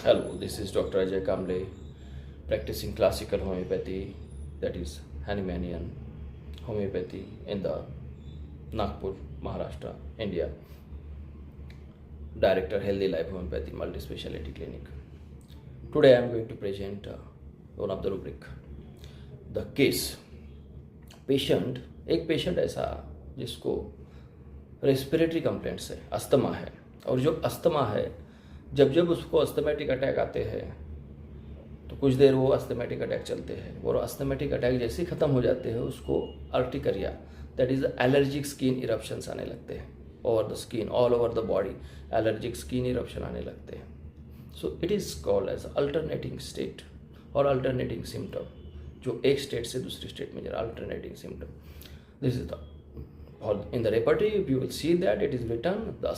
Hello, this is Dr. Ajay Kamble, practicing classical homeopathy, that is Hahnemanian homeopathy in the Nagpur, Maharashtra, India. Director, Healthy Life Homeopathy Multi-Speciality Clinic. Today I am going to present one of the rubric, the case. Patient, एक patient ऐसा जिसको respiratory complaints है, asthma है, और जो asthma है जब जब उसको अस्थमेटिक अटैक आते हैं तो कुछ देर वो अस्थमेटिक अटैक चलते हैं, और अस्थमेटिक अटैक जैसे ही ख़त्म हो जाते हैं उसको urticaria, that is allergic skin eruptions आने लगते हैं over the skin, all over the body allergic skin eruption आने लगते हैं. So it is called as alternating state और अल्टरनेटिंग सिम्टम, जो एक स्टेट से दूसरी स्टेट में जरा alternating symptom. This is the in the repetitive you will see that it is written the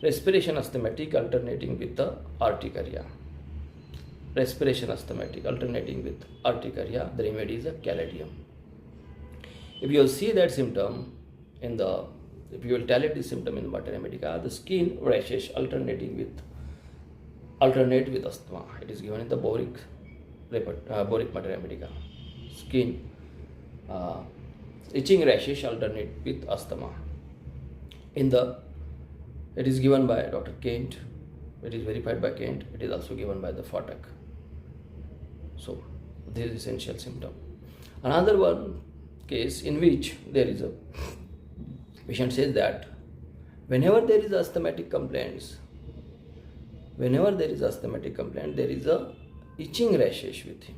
respiration asthmatic alternating with the urticaria. Respiration asthmatic alternating with urticaria, the remedy is a caladium. If you will see that symptom in the, if you will tell it this symptom in the Mater Medica, the skin rashes alternate with asthma, it is given in the boric Mater Medica. Skin itching rashes alternate with asthma. In the, it is given by Dr. Kent, it is verified by Kent, it is also given by the Phatak. So this is essential symptom. Another one case in which there is a patient says that whenever there is asthmatic complaints, there is a itching rashes with him.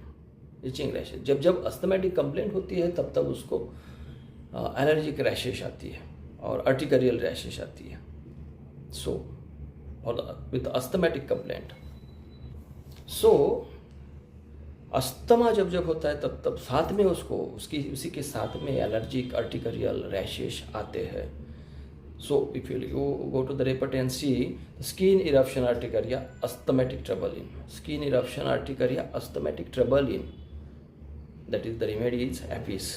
itching rashes, जब asthmatic complaint होती है तब उसको allergic रैशेश आती है और अर्टिकरियल रैशेश आती है. So with asthmatic complaint, so asthma जब होता है तब साथ में उसको उसी के साथ में एलर्जिक अर्टिकरियल रैशेश आते हैं. So if you go to the report and see skin eruption urticaria asthmatic trouble in, skin eruption urticaria asthmatic trouble in, that is the remedy is Apis.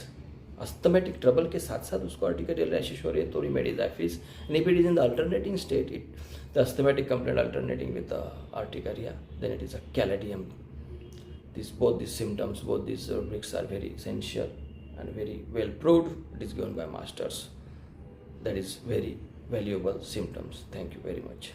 Asthmatic trouble के साथ साथ उसको अर्टिकरियल rashes हो रही है तो remedy is Apis. And if it is in the alternating state, the asthmatic complaint alternating with the urticaria, then it is a caladium. Both these symptoms, both these rubrics are very essential and very well proved. It is given by masters. That is very valuable symptoms. Thank you very much.